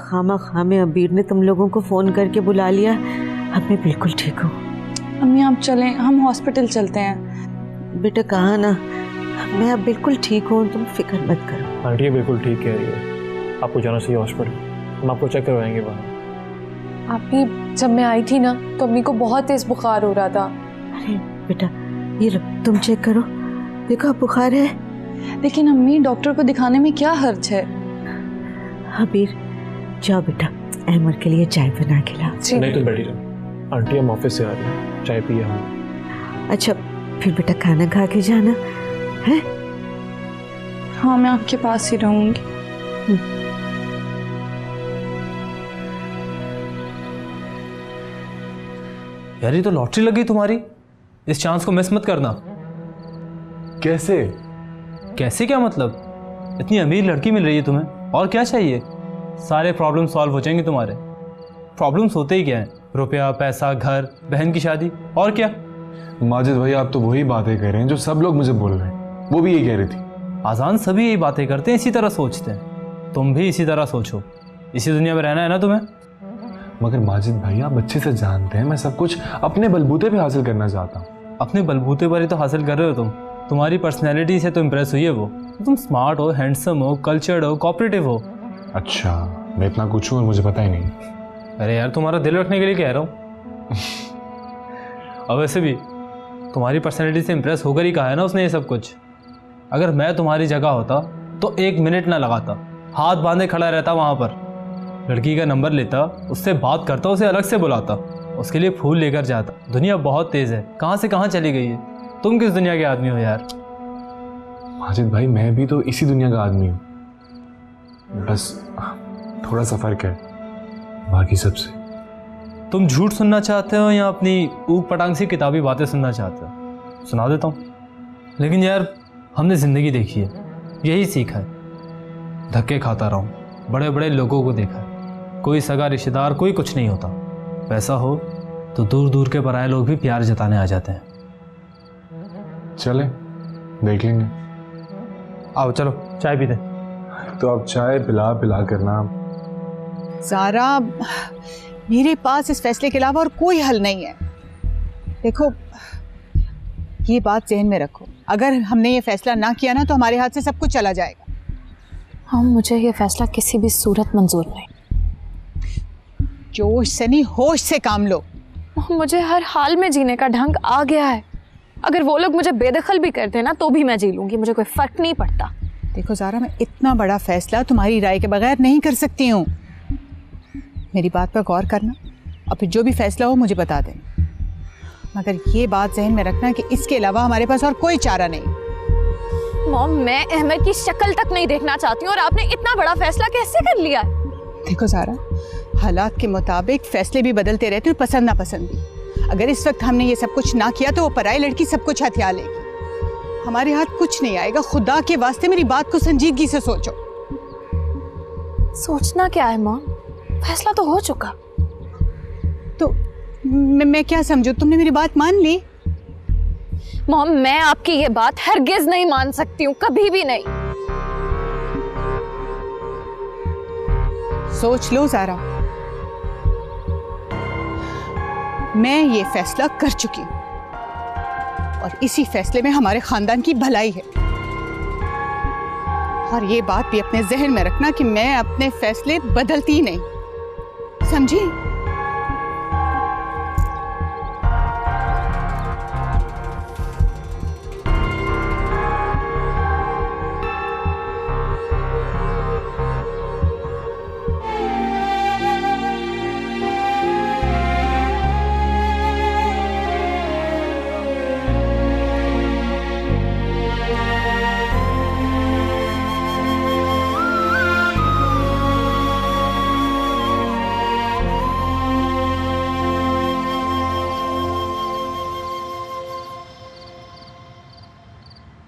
खामा खामे अबीर ने तुम लोगों को फ़ोन करके बुला लिया। अब मैं बिल्कुल ठीक हूँ। अम्मी आप चलें, हम हॉस्पिटल चलते हैं। बेटा कहा ना, मैं अब बिल्कुल ठीक हूँ, तुम फिक्र मत करो। आंटी बिल्कुल ठीक कह रही है, आपको जाना चाहिए हॉस्पिटल, हम आपको चेक करवाएंगे वहाँ। आप भी जब मैं आई थी ना तो अम्मी को बहुत तेज बुखार हो रहा था। अरे बेटा ये लो, तुम चेक करो, देखो बुखार है। लेकिन अम्मी डॉक्टर को दिखाने में क्या हर्ज है? अबीर जाओ बेटा, अहमद के लिए चाय बना के लाओ। नहीं तुम बैठी रहो, आंटी हम ऑफिस से आ रही हैं, चाय पिए हम। अच्छा फिर बेटा खाना खा के जाना है। हाँ मैं आपके पास ही रहूंगी। यार ये तो लॉटरी लगी तुम्हारी, इस चांस को मिस मत करना। कैसे? कैसे क्या मतलब? इतनी अमीर लड़की मिल रही है तुम्हें, और क्या चाहिए? सारे प्रॉब्लम सॉल्व हो जाएंगे तुम्हारे। प्रॉब्लम्स होते ही क्या है? रुपया, पैसा, घर, बहन की शादी, और क्या? माजिद भाई आप तो वही बातें कर रहे हैं जो सब लोग मुझे बोल रहे हैं, वो भी यही कह रही थी। आजान सभी यही बातें करते हैं, इसी तरह सोचते हैं। तुम भी इसी तरह सोचो, इसी दुनिया में रहना है ना तुम्हें। मगर माजिद भाई आप अच्छे से जानते हैं मैं सब कुछ अपने बलबूते पे हासिल करना चाहता हूँ। अपने बलबूते पर ही तो हासिल कर रहे हो तुम। तुम्हारी पर्सनैलिटी से तो इम्प्रेस हुई है वो। तुम स्मार्ट हो, हैंडसम हो, कल्चर्ड हो, कोऑपरेटिव हो। अच्छा मैं इतना कुछ हूँ और मुझे पता ही नहीं। अरे यार तुम्हारा दिल रखने के लिए कह रहा हूँ। और वैसे भी तुम्हारी पर्सनैलिटी से इम्प्रेस होकर ही कहा है ना उसने ये सब कुछ। अगर मैं तुम्हारी जगह होता तो 1 मिनट ना लगाता, हाथ बांधे खड़ा रहता वहाँ पर, लड़की का नंबर लेता, उससे बात करता, उसे अलग से बुलाता, उसके लिए फूल लेकर जाता। दुनिया बहुत तेज़ है, कहाँ से कहाँ चली गई है। तुम किस दुनिया के आदमी हो यार? माजिद भाई मैं भी तो इसी दुनिया का आदमी हूँ, बस थोड़ा सा फर्क है बाकी सबसे। तुम झूठ सुनना चाहते हो या अपनी ऊक पटांग सी किताबी बातें सुनना चाहते हो? सुना देता हूँ। लेकिन यार हमने ज़िंदगी देखी है, यही सीखा है। धक्के खाता रहा हूँ, बड़े बड़े लोगों को देखा है, कोई सगा रिश्तेदार कोई कुछ नहीं होता। पैसा हो तो दूर दूर के पराये लोग भी प्यार जताने आ जाते हैं। चले देख लेंगे। आओ चलो चाय पीते। तो अब चाय पिला पिला करना। ज़ारा मेरे पास इस फैसले के अलावा और कोई हल नहीं है। देखो ये बात जहन में रखो, अगर हमने ये फैसला ना किया ना तो हमारे हाथ से सब कुछ चला जाएगा। हाँ मुझे ये फैसला किसी भी सूरत मंजूर नहीं। जोश से नहीं होश से काम लो। मुझे हर हाल में जीने का ढंग आ गया है। अगर वो लोग मुझे बेदखल भी करते ना तो भी मैं जी लूंगी, मुझे कोई फर्क नहीं पड़ता। देखो ज़ारा मैं इतना बड़ा फैसला तुम्हारी राय के बगैर नहीं कर सकती हूँ। मेरी बात पर गौर करना और फिर जो भी फैसला हो मुझे बता देना, मगर ये बात जहन में रखना कि इसके अलावा हमारे पास और कोई चारा नहीं। मॉम मैं अहमद की शक्ल तक नहीं देखना चाहती हूँ और आपने इतना बड़ा फैसला कैसे कर लिया है? देखो ज़ारा हालात के मुताबिक फैसले भी बदलते रहते हैं, पसंद नापसंद भी। अगर इस वक्त हमने ये सब कुछ ना किया तो वो पराई लड़की सब कुछ हथिया लेगी, हमारे हाथ कुछ नहीं आएगा। खुदा के वास्ते मेरी बात को संजीदगी से सोचो। सोचना क्या है मॉम, फैसला तो हो चुका। तो मैं क्या समझूं, तुमने मेरी बात मान ली? मॉम मैं आपकी ये बात हरगिज नहीं मान सकती हूँ, कभी भी नहीं। सोच लो ज़ारा, मैं ये फैसला कर चुकी हूँ और इसी फैसले में हमारे खानदान की भलाई है। और ये बात भी अपने जहन में रखना कि मैं अपने फैसले बदलती नहीं, समझी?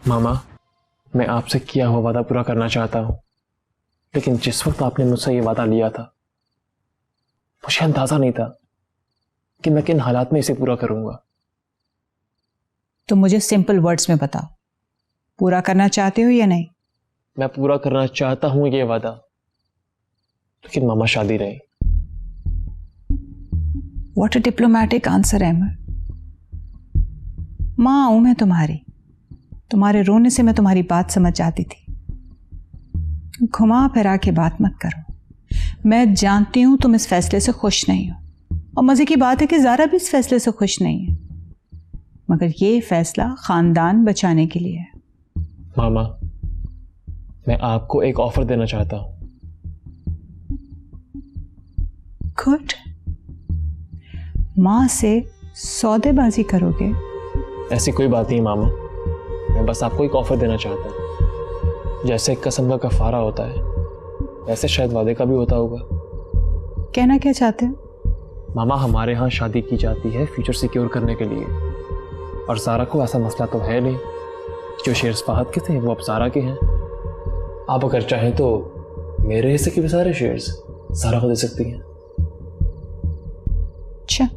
मामा मैं आपसे किया हुआ वादा पूरा करना चाहता हूं, लेकिन जिस वक्त आपने मुझसे ये वादा लिया था मुझे अंदाजा नहीं था कि मैं किन हालात में इसे पूरा करूंगा। तो मुझे सिंपल वर्ड्स में बताओ, पूरा करना चाहते हो या नहीं? मैं पूरा करना चाहता हूं ये वादा, लेकिन मामा शादी नहीं। What a diplomatic answer Ahmed. माँ हूं मैं तुम्हारे रोने से मैं तुम्हारी बात समझ जाती थी। घुमा फिरा के बात मत करो। मैं जानती हूं तुम इस फैसले से खुश नहीं हो, और मजे की बात है कि ज़ारा भी इस फैसले से खुश नहीं है, मगर ये फैसला खानदान बचाने के लिए है। मामा, मैं आपको एक ऑफर देना चाहता हूं। गुड। माँ से सौदेबाजी करोगे? ऐसी कोई बात नहीं मामा, मैं बस आपको एक ऑफर देना चाहता हूँ। जैसे एक कसम का कफारा होता है, वैसे शायद वादे का भी होता होगा। कहना क्या चाहते हो? मामा, हमारे यहाँ शादी की जाती है फ्यूचर सिक्योर करने के लिए, और ज़ारा को ऐसा मसला तो है नहीं। जो शेयर्स फहद के थे वो अब ज़ारा के हैं। आप अगर चाहें तो मेरे हिस्से के भी सारे शेयर्स ज़ारा को दे सकती हैं। अच्छा,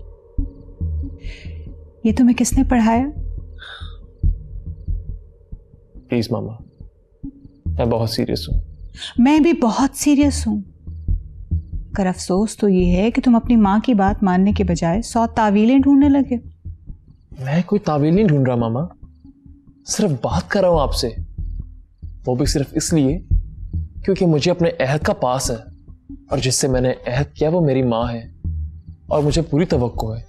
ये तुम्हें किसने पढ़ाया? प्लीज मामा, मैं बहुत सीरियस हूँ। मैं भी बहुत सीरियस हूं। कर अफसोस तो ये है कि तुम अपनी माँ की बात मानने के बजाय 100 तावीलें ढूंढने लगे। मैं कोई तावील नहीं ढूंढ रहा मामा, सिर्फ बात कर रहा हूं आपसे, वो भी सिर्फ इसलिए क्योंकि मुझे अपने अहद का पास है, और जिससे मैंने अहद किया वो मेरी माँ है। और मुझे पूरी तवक्को है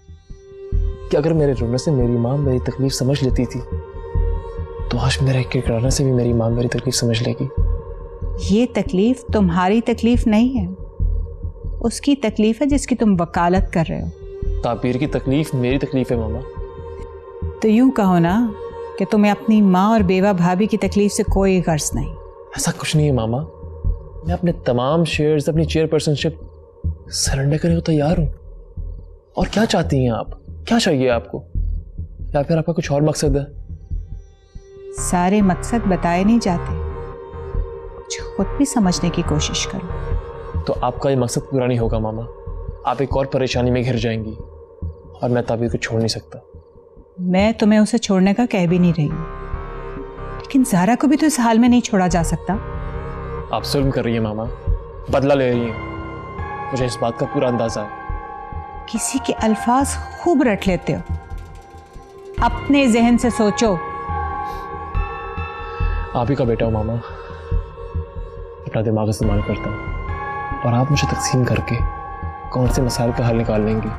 कि अगर मेरे रोने से मेरी माँ मेरी तकलीफ समझ लेती थी, तो आज मेरे किरकिराने से भी मेरी माँ मेरी तकलीफ समझ लेगी। ये तकलीफ तुम्हारी तकलीफ नहीं है, उसकी तकलीफ है जिसकी तुम वकालत कर रहे हो। ताबीर की तकलीफ मेरी तकलीफ है मामा। तो यूं कहो ना कि तुम्हें अपनी माँ और बेवा भाभी की तकलीफ से कोई गर्ज नहीं। ऐसा कुछ नहीं है मामा, मैं अपने तमाम शेयर्स, अपनी चेयरपर्सनशिप सरेंडर करने को तैयार हूं। और क्या चाहती हैं आप? क्या चाहिए आपको? या फिर आपका कुछ और मकसद है? सारे मकसद बताए नहीं जाते, कुछ खुद भी समझने की कोशिश करो। तो आपका ये मकसद पूरा नहीं होगा मामा, आप एक और परेशानी में घिर जाएंगी, और मैं ताबीर को छोड़ नहीं सकता। मैं तुम्हें उसे छोड़ने का कह भी नहीं रही हूं, लेकिन ज़ारा को भी तो इस हाल में नहीं छोड़ा जा सकता। आप जुल्म कर रही हैं मामा, बदला ले रही हैं, मुझे इस बात का पूरा अंदाजा है। किसी के अल्फाज खूब रट लेते हो, अपने जहन से सोचो। आप ही का बेटा हूं मामा, अपना दिमाग इस्तेमाल करता हूं, और आप मुझे तकसीम करके कौन से मसाइल का हल निकाल लेंगे।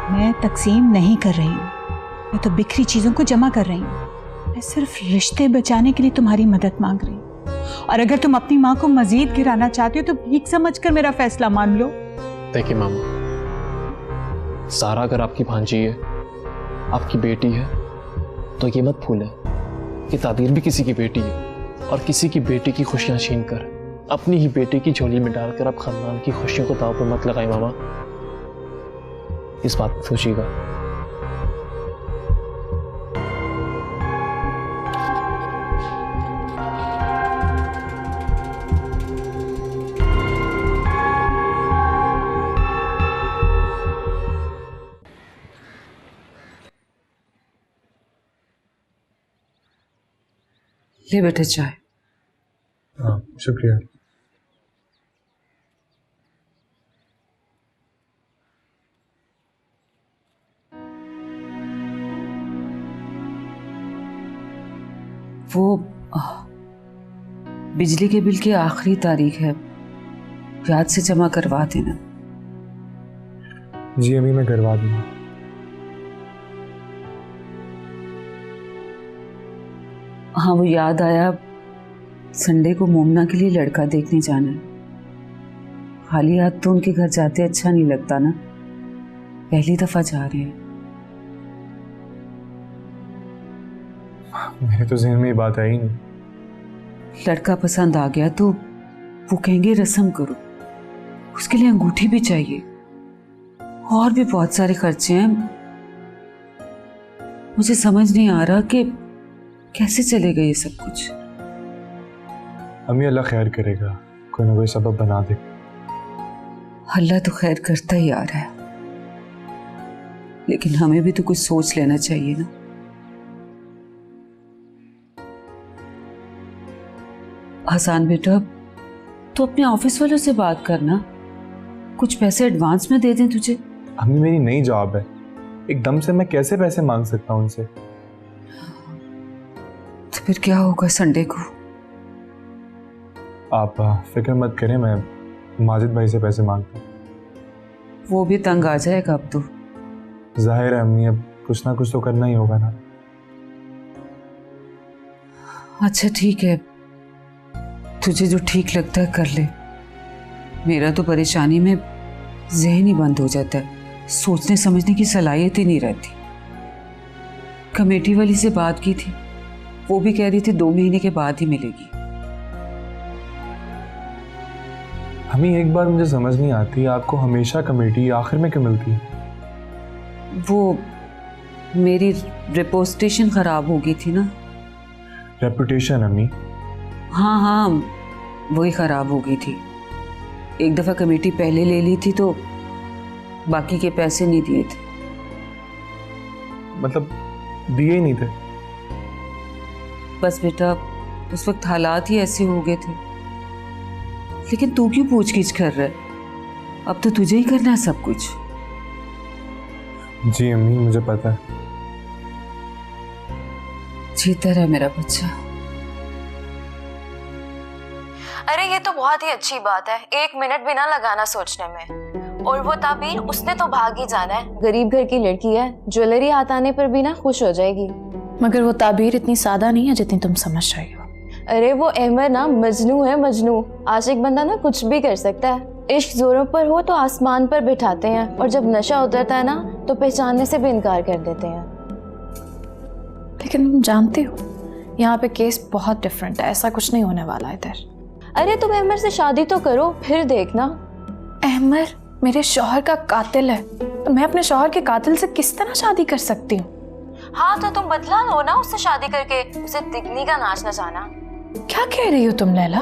मैं तकसीम नहीं कर रही हूँ, मैं तो बिखरी चीज़ों को जमा कर रही हूँ। मैं सिर्फ रिश्ते बचाने के लिए तुम्हारी मदद मांग रही हूँ, और अगर तुम अपनी माँ को मजीद गिराना चाहती हो तो भीख समझकर मेरा फैसला मान लो। देखिए मामा, सारा अगर आपकी भांजी है, आपकी बेटी है, तो ये मत भूलें कि ताबीर भी किसी की बेटी है, और किसी की बेटी की खुशियां छीनकर अपनी ही बेटी की झोली में डालकर आप खानदान की खुशियों को दांव पर मत लगाएं मामा, इस बात पर सोचिएगा। ले बेटे चाय। हाँ शुक्रिया। वो बिजली के बिल की आखिरी तारीख है, याद से जमा करवा देना। जी अम्मी, मैं करवा दूंगा। हाँ वो याद आया, संडे को मोमना के लिए लड़का देखने जाना है। खाली हाथ तो उनके घर जाते अच्छा नहीं लगता ना, पहली दफा जा रहे हैं। मेरे तो जहन में ये बात आई नहीं। लड़का पसंद आ गया तो वो कहेंगे रस्म करो, उसके लिए अंगूठी भी चाहिए, और भी बहुत सारे खर्चे हैं। मुझे समझ नहीं आ रहा कि कैसे चलेगा ये सब कुछ। अम्मी अल्लाह खैर करेगा, कोई ना कोई सबब बना दे। अल्लाह तो खैर करता ही आ रहा है, लेकिन हमें भी तो कुछ सोच लेना चाहिए ना। हसन बेटा, तो अपने ऑफिस वालों से बात करना, कुछ पैसे एडवांस में दे दें तुझे। अम्मी मेरी नई जॉब है, एकदम से मैं कैसे पैसे मांग सकता हूँ उनसे? तो फिर क्या होगा संडे को? आप फिक्र मत करें, मैं माजिद भाई से पैसे मांगता हूँ। वो भी तंग आ जाएगा अब तो। जाहिर है अम्मी, अब कुछ ना कुछ तो करना ही होगा ना। अच्छा ठीक है, तुझे जो ठीक लगता है कर ले। मेरा तो परेशानी में जहन ही बंद हो जाता है, सोचने समझने की सलाहियत ही नहीं रहती। कमेटी वाली से बात की थी, वो भी कह रही थी 2 महीने के बाद ही मिलेगी। अम्मी एक बात मुझे समझ नहीं आती, आपको हमेशा कमेटी आखिर में क्यों मिलती है? वो मेरी रेपुटेशन खराब हो गई थी ना। रेपुटेशन अम्मी? हाँ हाँ, वही खराब हो गई थी। एक दफ़ा कमेटी पहले ले ली थी तो बाकी के पैसे नहीं दिए थे। मतलब दिए ही नहीं थे? बस बेटा, उस वक्त हालात ही ऐसे हो गए थे। लेकिन तू क्यों पूछ-गिछ कर रहा है? अब तो तुझे ही करना है सब कुछ। जी अम्मी, मुझे पता है। जीता रहा मेरा बच्चा। अरे ये तो बहुत ही अच्छी बात है, 1 मिनट भी ना लगाना सोचने में। और वो ताबीर, उसने तो भाग ही जाना है। गरीब घर की लड़की है, ज्वेलरी हाथ आने पर भी ना खुश हो जाएगी। मगर वो ताबीर इतनी सादा नहीं है जितनी तुम समझ रही हो। अरे वो अहमद ना मजनू है, मजनू। आशिक बंदा ना कुछ भी कर सकता है। इश्क जोरों पर हो तो आसमान पर बिठाते हैं, और जब नशा उतरता है ना तो पहचानने से भी इनकार कर देते हैं। लेकिन तुम जानते हो यहाँ पे केस बहुत डिफरेंट है, ऐसा कुछ नहीं होने वाला इधर। अरे तुम अहमद से शादी तो करो, फिर देखना। अहमद मेरे शौहर का कातिल है, तो मैं अपने शौहर के कातिल से किस तरह शादी कर सकती हूँ? हाँ तो तुम बदला लो ना उससे शादी करके, उसे तिगनी का नाच नचाना। क्या कह रही हो तुम लैला?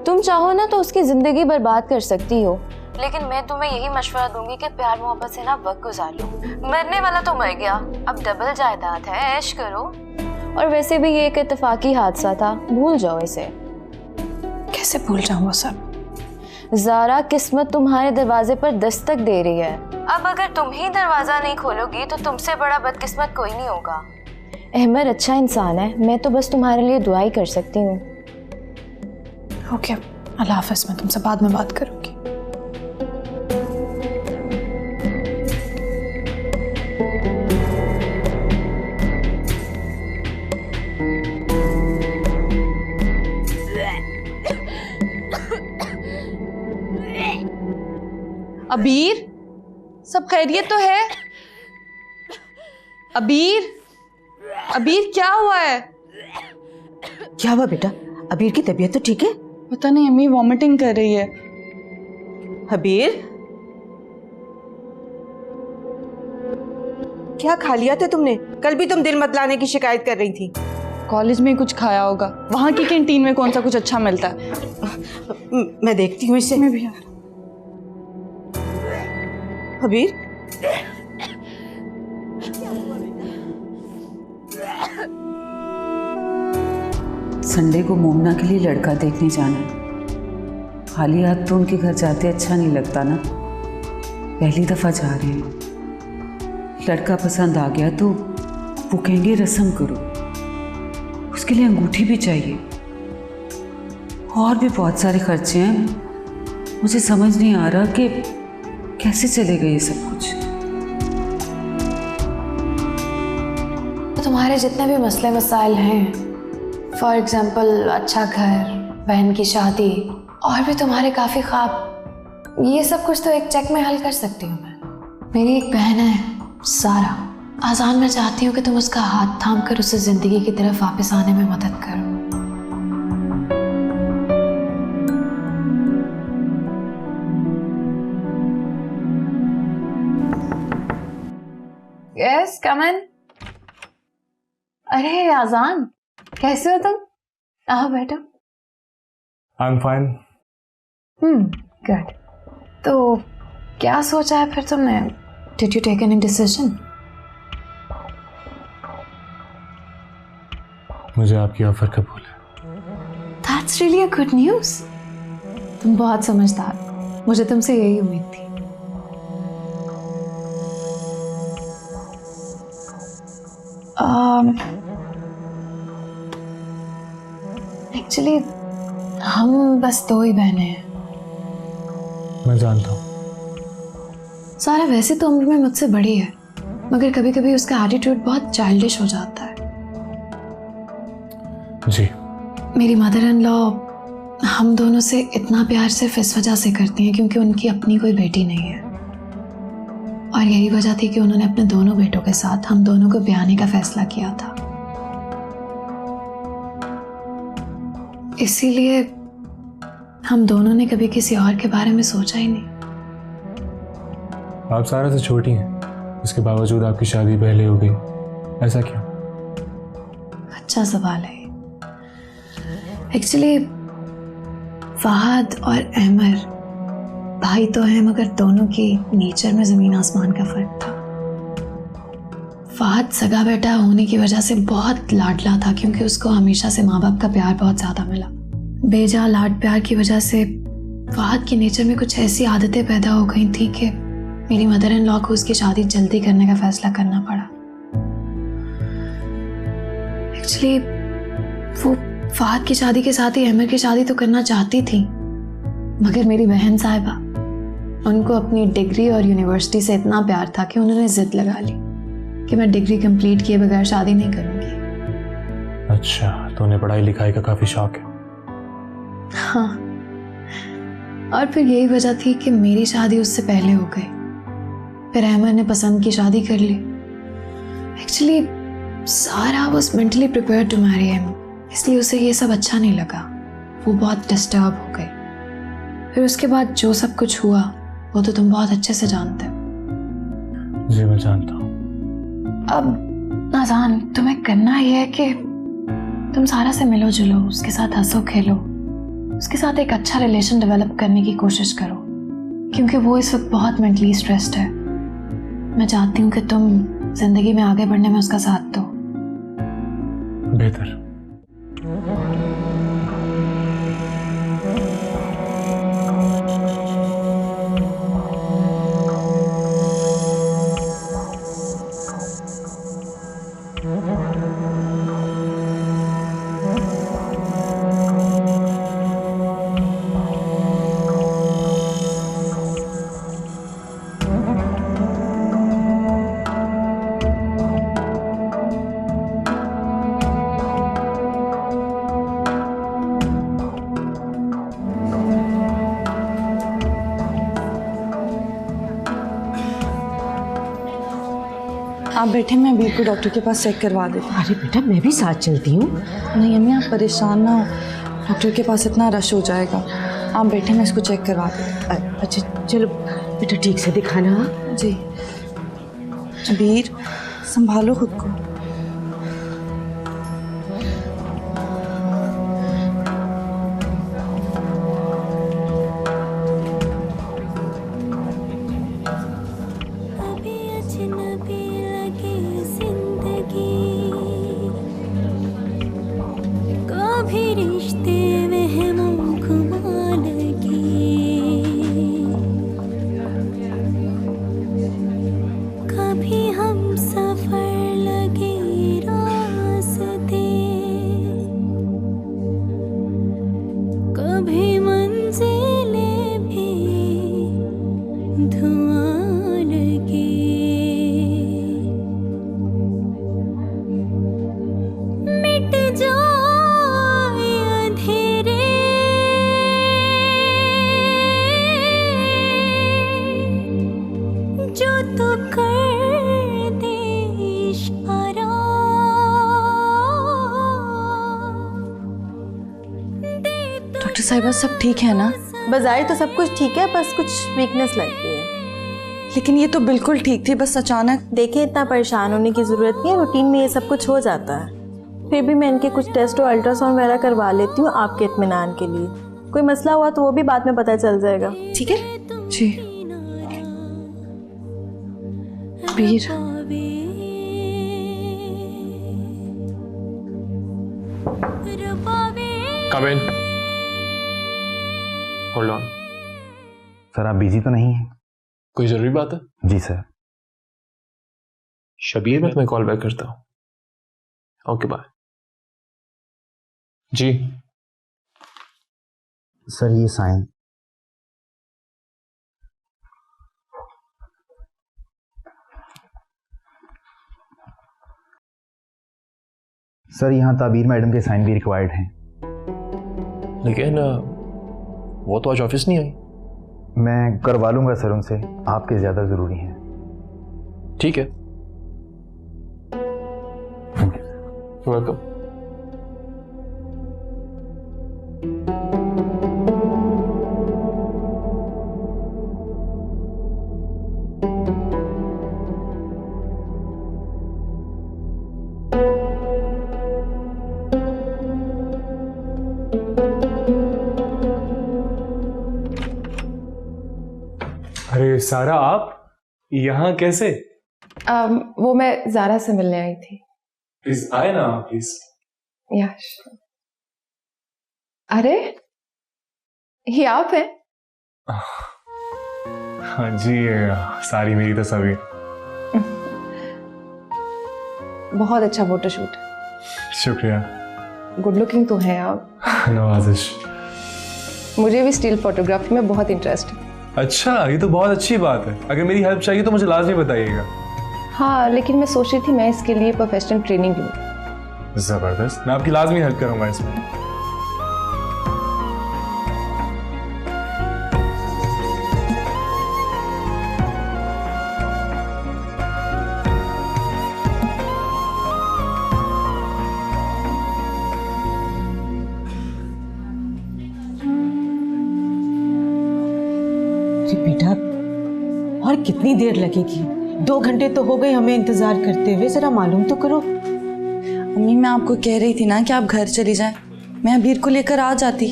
तुम चाहो ना तो उसकी जिंदगी बर्बाद कर सकती हो, लेकिन मैं तुम्हें यही मशवरा दूंगी कि प्यार मोहब्बत से ना वक्त गुजार लो। मरने वाला तो मर गया, अब डबल जायदाद है, ऐश करो। और वैसे भी ये एक इत्तेफाकी हादसा था, भूल जाओ इसे। कैसे भूल जाऊं वो सब? ज़ारा, किस्मत तुम्हारे दरवाजे पर दस्तक दे रही है। अब अगर तुम ही दरवाजा नहीं खोलोगी तो तुमसे बड़ा बदकिस्मत कोई नहीं होगा। अहमद अच्छा इंसान है, मैं तो बस तुम्हारे लिए दुआ ही कर सकती हूँ। ओके, अल्लाह हाफ़िज़, मैं तुमसे बाद में बात करूँगी। अबीर, सब खैरियत तो है? अबीर, अबीर क्या हुआ है? क्या हुआ बेटा? अबीर की तबीयत तो ठीक है? पता नहीं अम्मी वॉमिटिंग कर रही है। अबीर, क्या खा लिया था तुमने? कल भी तुम दिल मत लाने की शिकायत कर रही थी। कॉलेज में ही कुछ खाया होगा, वहाँ की कैंटीन में कौन सा कुछ अच्छा मिलता है। मैं देखती हूँ इसे। मैं भी आ अबीर, संडे को मोमना के लिए लड़का देखने जाना है। खाली हाथ तो उनके घर जाते अच्छा नहीं लगता ना। पहली दफ़ा जा रहे हैं, लड़का पसंद आ गया तो वो कहेंगे रस्म करो, उसके लिए अंगूठी भी चाहिए, और भी बहुत सारे खर्चे हैं। मुझे समझ नहीं आ रहा कि कैसे चलेगा ये सब कुछ। तो तुम्हारे जितने भी मसले मसाइल हैं, फॉर एग्जाम्पल अच्छा घर, बहन की शादी, और भी तुम्हारे काफ़ी ख्वाब, ये सब कुछ तो एक चेक में हल कर सकती हूँ मैं। मेरी एक बहन है सारा, आजान मैं चाहती हूँ कि तुम उसका हाथ थाम कर उसे ज़िंदगी की तरफ वापस आने में मदद करो। Yes, come in. अरे आजान, कैसे हो तुम? आओ बैठो। I am fine. गुड। तो क्या सोचा है फिर तुमने? Did you take any decision? मुझे आपकी ऑफर कबूल है। That's really a good news. तुम बहुत समझदार हो, मुझे तुमसे यही उम्मीद थी। एक्चुअली हम बस 2 ही बहनें हैं। मैं जानता हूँ। सारा वैसे तो उम्र में मुझसे बड़ी है, मगर कभी कभी उसका एटीट्यूड बहुत चाइल्डिश हो जाता है। जी। मेरी मदर इन लॉ हम दोनों से इतना प्यार सिर्फ इस वजह से करती हैं क्योंकि उनकी अपनी कोई बेटी नहीं है, और यही वजह थी कि उन्होंने अपने दोनों बेटों के साथ हम दोनों को ब्याने का फैसला किया था। इसीलिए हम दोनों ने कभी किसी और के बारे में सोचा ही नहीं। आप सारा से छोटी हैं, इसके बावजूद आपकी शादी पहले हो गई, ऐसा क्यों? अच्छा सवाल है। एक्चुअली फहद और अहमर भाई तो हैं, मगर दोनों की नेचर में जमीन आसमान का फर्क था। फहद सगा बेटा होने की वजह से बहुत लाडला था क्योंकि उसको हमेशा से माँ बाप का प्यार बहुत ज़्यादा मिला। बेजा लाड प्यार की वजह से फहद की नेचर में कुछ ऐसी आदतें पैदा हो गई थी कि मेरी मदर इन लॉ को उसकी शादी जल्दी करने का फैसला करना पड़ा। एक्चुअली वो फहद की शादी के साथ ही अहमर की शादी तो करना चाहती थी, मगर मेरी बहन साहिबा, उनको अपनी डिग्री और यूनिवर्सिटी से इतना प्यार था कि उन्होंने जिद लगा ली कि मैं डिग्री कंप्लीट किए बगैर शादी नहीं करूंगी। अच्छा, तो उन्हें पढ़ाई लिखाई का काफी शौक है। हाँ, और फिर यही वजह थी कि मेरी शादी उससे पहले हो गई। फिर अहमद ने पसंद की शादी कर ली। Actually Sara was mentally prepared to marry him, इसलिए उसे ये सब अच्छा नहीं लगा। वो बहुत डिस्टर्ब हो गई। फिर उसके बाद जो सब कुछ हुआ वो तो तुम बहुत अच्छे से जानते हो। जी मैं जानता हूँ। अब नाज़ान, तुम्हें करना ये है कि तुम सारा से मिलो जुलो, उसके साथ हंसो खेलो, उसके साथ एक अच्छा रिलेशन डेवलप करने की कोशिश करो, क्योंकि वो इस वक्त बहुत मेंटली स्ट्रेस्ड है। मैं चाहती हूँ कि तुम जिंदगी में आगे बढ़ने में उसका साथ दो। बेहतर। आप बैठे, मैं अबीर को डॉक्टर के पास चेक करवा देती हूँ। अरे बेटा, मैं भी साथ चलती हूँ। नहीं अम्मी, आप परेशान ना हो, डॉक्टर के पास इतना रश हो जाएगा। आप बैठे, मैं इसको चेक करवा देती हूँ। अच्छा चलो बेटा, ठीक से दिखाना। जी। अबीर, संभालो खुद को। डॉक्टर साहिबा, सब ठीक है ना? बजाय तो सब कुछ ठीक है, बस कुछ वीकनेस लगती है। लेकिन ये तो बिल्कुल ठीक थी, बस अचानक। देखिए, इतना परेशान होने की ज़रूरत नहीं है, रूटीन में ये सब कुछ हो जाता है। फिर भी मैं इनके कुछ टेस्ट और अल्ट्रासाउंड वगैरह करवा लेती हूँ आपके इत्मीनान के लिए। कोई मसला हुआ तो वो भी बाद में पता चल जाएगा। ठीक है जी। Veer, come in. Hold on. Sir आप बिजी तो नहीं हैं? कोई जरूरी बात है? जी सर। शबीर, मैं तुम्हें कॉल बैक करता हूँ। Okay bye. जी सर ये साइन। सर यहाँ ताबीर मैडम के साइन भी रिक्वायर्ड हैं। लेकिन वो तो आज ऑफिस नहीं आई। मैं करवा लूंगा सर उनसे, आपके ज़्यादा ज़रूरी हैं। ठीक है, वेलकम। अरे सारा, आप यहाँ कैसे? वो मैं ज़ारा से मिलने आई थी। प्लीज आए ना प्लीज। यश, अरे ये आप हैं? हाँ जी, सारी मेरी तस्वीर। बहुत अच्छा फोटोशूट। शुक्रिया। गुड लुकिंग तो हैं आप। नवाजिश। मुझे भी स्टिल फोटोग्राफी में बहुत इंटरेस्ट है। अच्छा, ये तो बहुत अच्छी बात है। अगर मेरी हेल्प चाहिए तो मुझे लाजमी बताइएगा। हाँ, लेकिन मैं सोच रही थी मैं इसके लिए प्रोफेशनल ट्रेनिंग लूँ। जबरदस्त, मैं आपकी लाजमी हेल्प करूंगा इसमें। बेटा, और कितनी देर लगेगी? 2 घंटे तो हो गए हमें इंतजार करते हुए, जरा मालूम तो करो। अम्मी मैं आपको कह रही थी ना कि आप घर चली जाएं, मैं अबीर को लेकर आ जाती।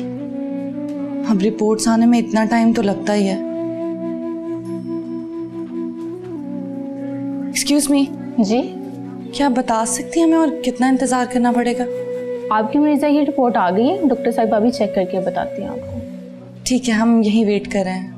अब रिपोर्ट्स आने में इतना टाइम तो लगता ही है। Excuse me. जी, क्या आप बता सकती हैं हमें और कितना इंतजार करना पड़ेगा? आपकी मरीजा की रिपोर्ट आ गई है, डॉक्टर साहब अभी चेक करके बताती हैं आपको। ठीक है, हम यहीं वेट कर रहे हैं।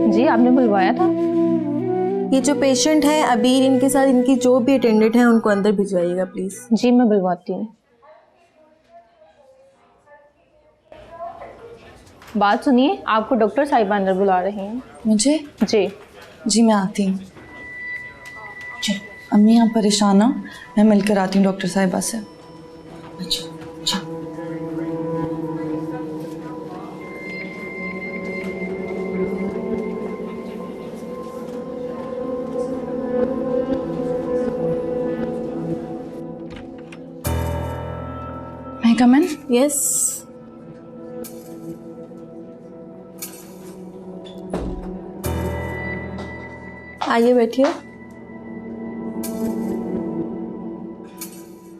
जी, आपने बुलवाया था? ये जो पेशेंट है अबीर, इनके साथ इनकी जो भी अटेंडेंट है उनको अंदर भिजवाइएगा प्लीज। जी, मैं बुलवाती हूँ। बात सुनिए, आपको डॉक्टर साहिबा अंदर बुला रही हैं। मुझे? जी जी मैं आती हूँ। अम्मी आप परेशान हो, मैं मिलकर आती हूँ डॉक्टर साहिबा से। मैं कम इन? यस। आइए बैठिए।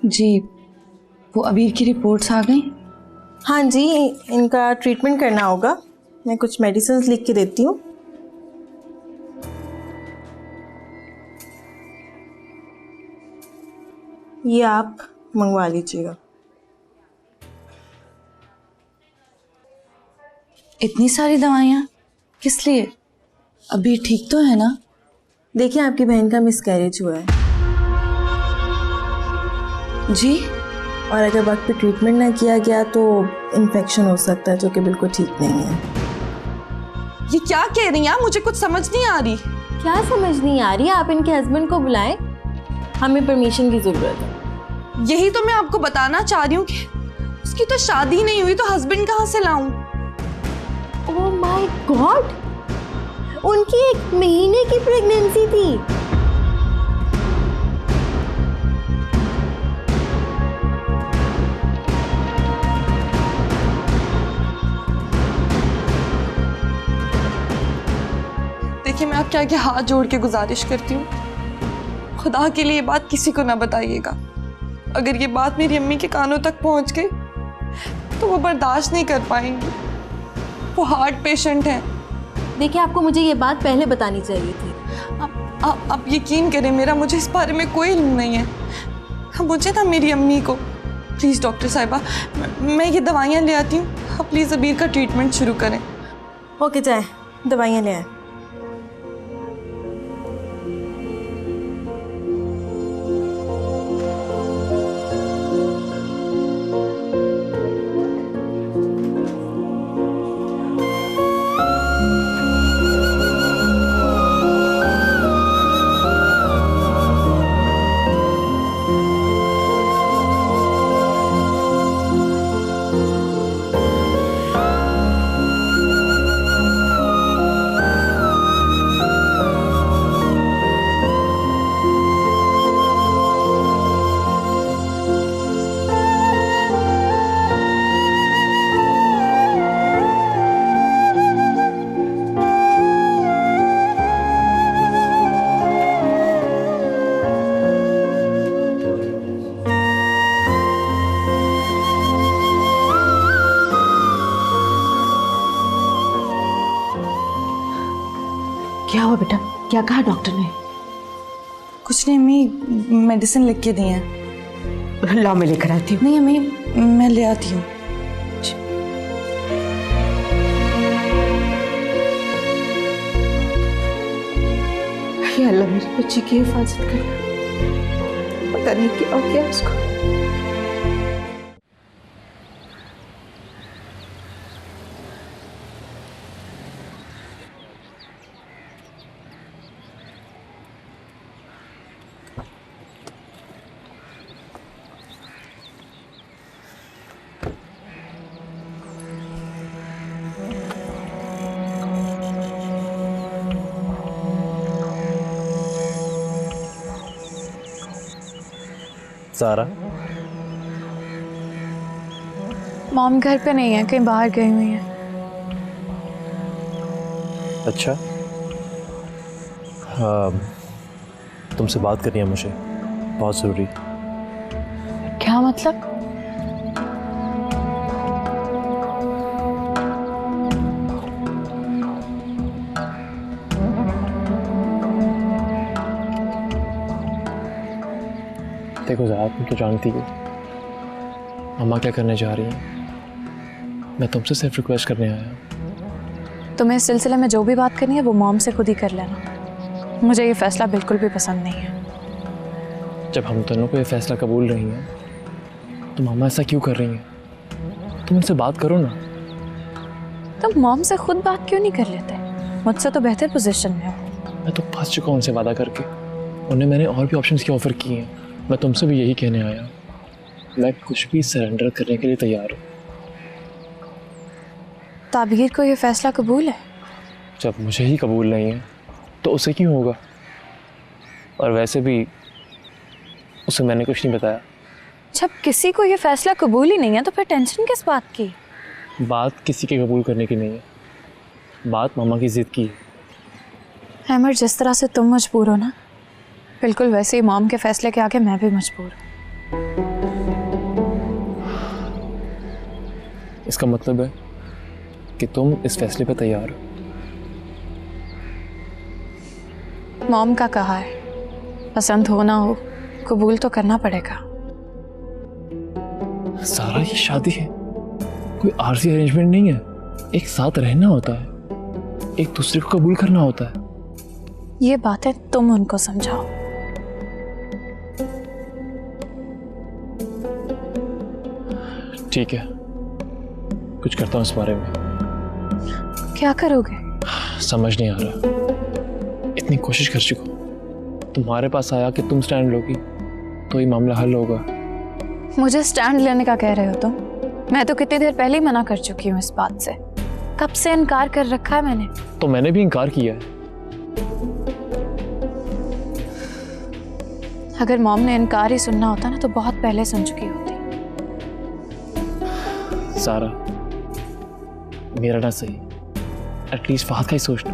जी, वो अबीर की रिपोर्ट्स आ गई? हाँ जी, इनका ट्रीटमेंट करना होगा। मैं कुछ मेडिसिन लिख के देती हूँ। ये आप मंगवा लीजिएगा। इतनी सारी दवाइयाँ किस लिए? अबीर ठीक तो है ना? देखिए आपकी बहन का मिसकैरेज हुआ है जी, और अगर वक्त पे ट्रीटमेंट ना किया गया तो इन्फेक्शन हो सकता है, जो कि बिल्कुल ठीक नहीं है। ये क्या कह रही हैं? मुझे कुछ समझ नहीं आ रही। क्या समझ नहीं आ रही? आप इनके हस्बैंड को बुलाएं, हमें परमिशन की जरूरत है। यही तो मैं आपको बताना चाह रही हूँ कि उसकी तो शादी नहीं हुई, तो हस्बैंड कहाँ से लाऊं? ओह माय गॉड, उनकी 1 महीने की प्रेगनेंसी थी। देखिए मैं आपके आगे हाथ जोड़ के गुजारिश करती हूँ, खुदा के लिए ये बात किसी को ना बताइएगा। अगर ये बात मेरी अम्मी के कानों तक पहुंच गई तो वो बर्दाश्त नहीं कर पाएंगी। वो हार्ट पेशेंट हैं। देखिए, आपको मुझे ये बात पहले बतानी चाहिए थी। आप यकीन करें, मुझे इस बारे में कोई इल्म नहीं है। मुझे ना मेरी अम्मी को, प्लीज़ डॉक्टर साहिबा, मैं ये दवाइयाँ ले आती हूँ, आप प्लीज़ अबीर का ट्रीटमेंट शुरू करें। ओके, जाए दवाइयाँ ले आए। क्या हुआ बेटा? क्या कहा डॉक्टर ने? कुछ नहीं अम्मी, मेडिसिन लिख के दी हैं। लाओ, मैं लेकर आती हूँ। नहीं अम्मी, मैं ले आती हूँ। या अल्लाह, मेरी बच्ची की हिफाजत करना। पता नहीं क्या हो गया उसको। सारा, मॉम घर पे नहीं है, कहीं बाहर गई हुई है। अच्छा, हाँ, तुमसे बात करनी है मुझे, बहुत ज़रूरी। क्या मतलब? देखो ज़रा, तुम तो जानती हो अम्मा क्या करने जा रही हैं। मैं तुमसे सिर्फ रिक्वेस्ट करने आया हूँ। तुम्हें इस सिलसिले में जो भी बात करनी है वो मॉम से खुद ही कर लेना। मुझे ये फैसला बिल्कुल भी पसंद नहीं है। जब हम दोनों को ये फैसला कबूल नहीं है तो मामा ऐसा क्यों कर रही हैं? तुम उनसे बात करो ना। तुम मॉम से खुद बात क्यों नहीं कर लेते? मुझसे तो बेहतर पोजीशन में हो। मैं तो फंस चुका हूँ उनसे वादा करके। उन्हें मैंने और भी ऑप्शंस की ऑफ़र की हैं। मैं तुमसे भी यही कहने आया हूँ, मैं कुछ भी सरेंडर करने के लिए तैयार हूँ। ताबीर को ये फैसला कबूल है? जब मुझे ही कबूल नहीं है तो उसे क्यों होगा? और वैसे भी उसे मैंने कुछ नहीं बताया। जब किसी को ये फैसला कबूल ही नहीं है तो फिर टेंशन किस बात की? बात किसी के कबूल करने की नहीं है, बात मामा की जिद की है। हैमर, जिस तरह से तुम मजबूर हो ना, बिल्कुल वैसे ही मॉम के फैसले के आगे मैं भी मजबूर हूँ। इसका मतलब है कि तुम इस फैसले पर तैयार हो? मॉम का कहा है, पसंद हो ना हो कबूल तो करना पड़ेगा। सारा ये शादी है, कोई आरसी अरेंजमेंट नहीं है। एक साथ रहना होता है, एक दूसरे को कबूल करना होता है। ये बातें तुम उनको समझाओ। ठीक है, कुछ करता हूँ इस बारे में। क्या करोगे? समझ नहीं आ रहा। इतनी कोशिश कर चुका हूँ, तुम्हारे पास आया कि तुम स्टैंड लोगी तो ये मामला हल होगा। मुझे स्टैंड लेने का कह रहे हो तुम? मैं तो कितनी देर पहले ही मना कर चुकी हूँ इस बात से। कब से इनकार कर रखा है मैंने। तो मैंने भी इनकार किया है। अगर मॉम ने इनकार ही सुनना होता ना तो बहुत पहले सुन चुकी होती। सारा, मेरा ना सही, एटलीस्ट फहद का ही सोच लो।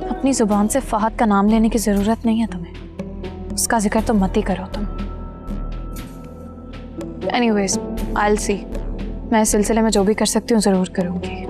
अपनी जुबान से फहद का नाम लेने की जरूरत नहीं है तुम्हें, उसका जिक्र तो मत ही करो तुम। एनीवेज आई विल सी, मैं इस सिलसिले में जो भी कर सकती हूँ ज़रूर करूँगी।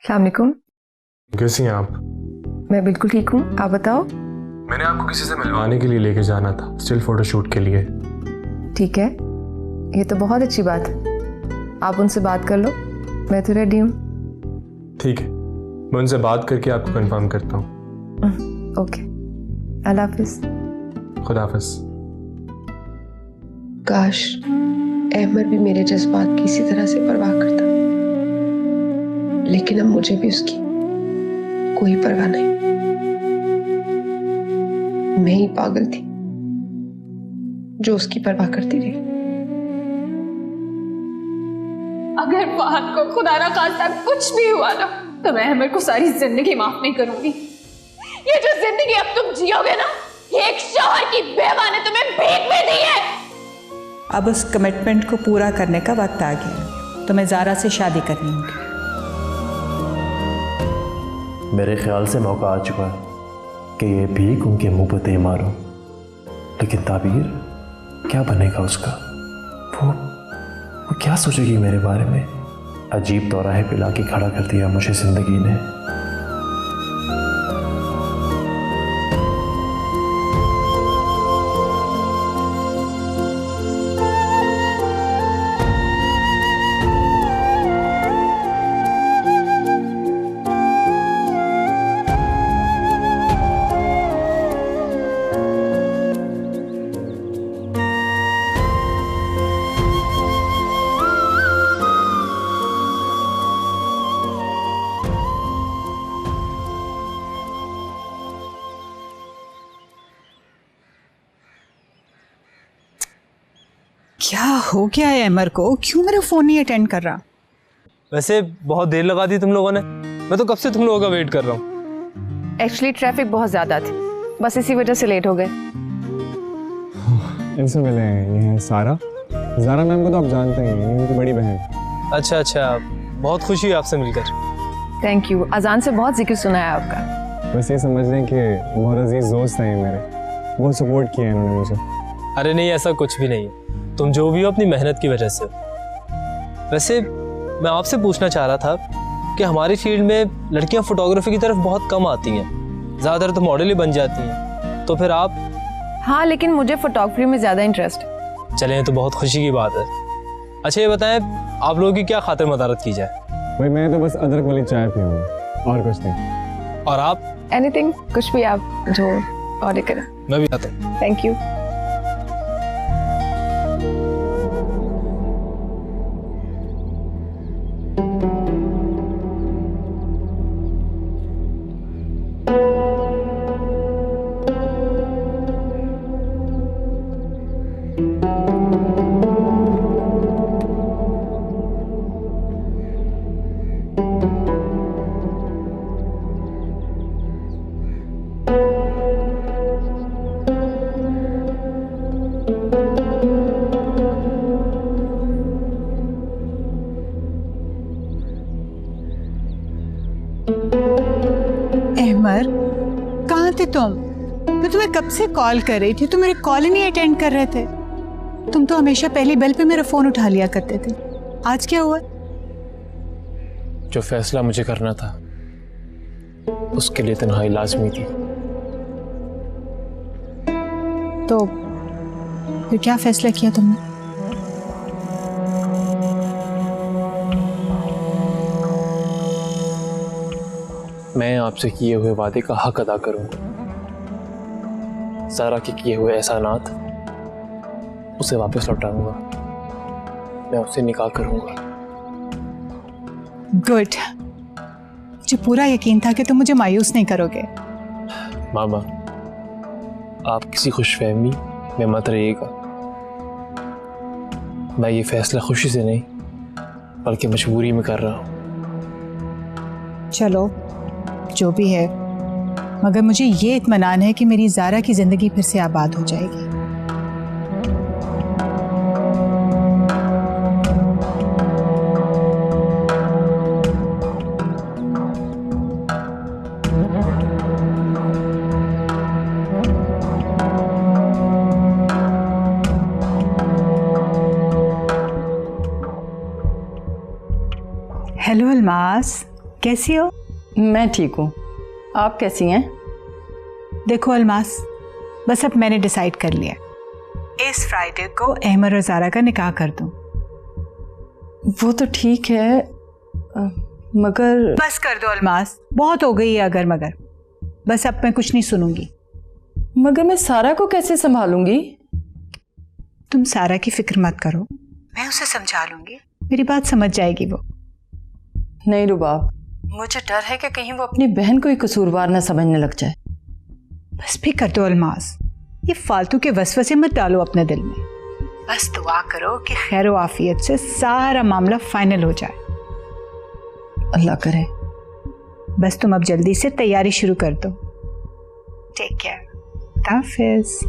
अस्सलाम वालेकुम। कैसी हैं आप? मैं बिल्कुल ठीक हूँ, आप बताओ। मैंने आपको किसी से मिलवाने के लिए लेके जाना था, स्टिल फोटो शूट के लिए। ठीक है, ये तो बहुत अच्छी बात है। आप उनसे बात कर लो, मैं तो रेडी हूँ। ठीक है, मैं उनसे बात करके आपको कंफर्म करता हूँ। ओके, अल्लाह हाफिज। खुदा हाफिज। काश अहमद भी मेरे जज्बात की इसी तरह से परवाह करता, लेकिन अब मुझे भी उसकी कोई परवाह नहीं। मैं ही पागल थी जो उसकी परवाह करती रही। अगर फहद को खुदा ना खास्ता कुछ भी हुआ ना, तो मैं अहमद को सारी जिंदगी माफ नहीं करूंगी। ये जो जिंदगी अब तुम जियोगे ना, ये एक शौहर की बेवा ने तुम्हें भीख में दी है। अब उस कमिटमेंट को पूरा करने का वक्त आ गया, तो मैं ज़ारा से शादी करनी होगी। मेरे ख्याल से मौका आ चुका है कि ये भीख उनके मुंह पर दे मारूं, लेकिन ताबीर क्या बनेगा उसका? वो क्या सोचेगी मेरे बारे में? अजीब दौराहे पे लाके खड़ा कर दिया मुझे जिंदगी ने। क्या हो गया है अमर को? क्यों मेरा फोन नहीं अटेंड कर रहा? वैसे बहुत देर लगा दी तुम लोगों ने, मैं तो कब से तुम लोगों का वेट कर रहा हूँ। एक्चुअली ट्रैफिक बहुत ज़्यादा थी, बस इसी वजह से लेट हो गए। इनसे मिले हैं, ये है सारा। ज़ारा मैम को तो आप जानते हैं, ये उनकी बड़ी बहन। अच्छा अच्छा, बहुत खुशी हुई आपसे मिलकर। Thank you. अजान से बहुत जिक्र सुना है आपका। बस ये समझ लें कि बहुत अजीज दोस्त हैं मेरे, बहुत सपोर्ट किया है इन्होंने मुझे। अरे नहीं, ऐसा कुछ भी नहीं है, तुम जो भी हो अपनी मेहनत की वजह से हो। वैसे मैं आपसे पूछना चाह रहा था कि हमारी फील्ड में लड़कियां फोटोग्राफी की तरफ बहुत कम आती हैं, ज़्यादातर तो मॉडल ही बन जाती हैं, तो फिर आप? हाँ, लेकिन मुझे फोटोग्राफी में ज़्यादा इंटरेस्ट है। चलें, तो बहुत खुशी की बात है। अच्छा ये बताएं, आप लोगों की क्या खातिर मदारत की जाए? भाई मैं तो बस अदरक वाली चाय पीऊंगा और कुछ नहीं। और आप? एनीथिंग, कुछ भी आप जो ऑर्डर करें। मैं भी आता हूँ। Thank you. अहमद, कहाँ थे तुम? मैं तुम्हें कब से कॉल कर रही थी, तुम मेरे कॉल ही नहीं अटेंड कर रहे थे। तुम तो हमेशा पहली बेल पे मेरा फोन उठा लिया करते थे, आज क्या हुआ? जो फैसला मुझे करना था उसके लिए तन्हाई लाजमी थी। तो फिर क्या फैसला किया तुमने? मैं आपसे किए हुए वादे का हक अदा करूंगा। ज़ारा के किए हुए एहसानात उसे वापस लौटाऊंगा। मैं उससे निकाह करूंगा। गुड, मुझे पूरा यकीन था कि तुम मुझे मायूस नहीं करोगे। मामा, आप किसी खुशफहमी में मत रहिएगा। मैं ये फैसला खुशी से नहीं बल्कि मजबूरी में कर रहा हूँ। चलो जो भी है, मगर मुझे ये इत्मीनान है कि मेरी ज़ारा की ज़िंदगी फिर से आबाद हो जाएगी। हेलो अलमास, कैसी हो? मैं ठीक हूँ, आप कैसी हैं? देखो अलमास, बस अब मैंने डिसाइड कर लिया, इस फ्राइडे को अहमद और ज़ारा का निकाह कर दूँ। वो तो ठीक है, मगर बस कर दो अलमास, बहुत हो गई है अगर मगर। बस अब मैं कुछ नहीं सुनूंगी। मगर मैं सारा को कैसे संभालूंगी? तुम सारा की फिक्र मत करो, मैं उसे समझा लूंगी, मेरी बात समझ जाएगी वो। नहीं रुबाब, मुझे डर है कि कहीं वो अपनी बहन को ही कसूरवार न समझने लग जाए। बस भी कर दो अलमास, ये फालतू के वसवसे मत डालो अपने दिल में। बस दुआ करो कि खैर व आफियत से सारा मामला फाइनल हो जाए। अल्लाह करे। बस तुम अब जल्दी से तैयारी शुरू कर दो। टेक केयर, हाफिज़।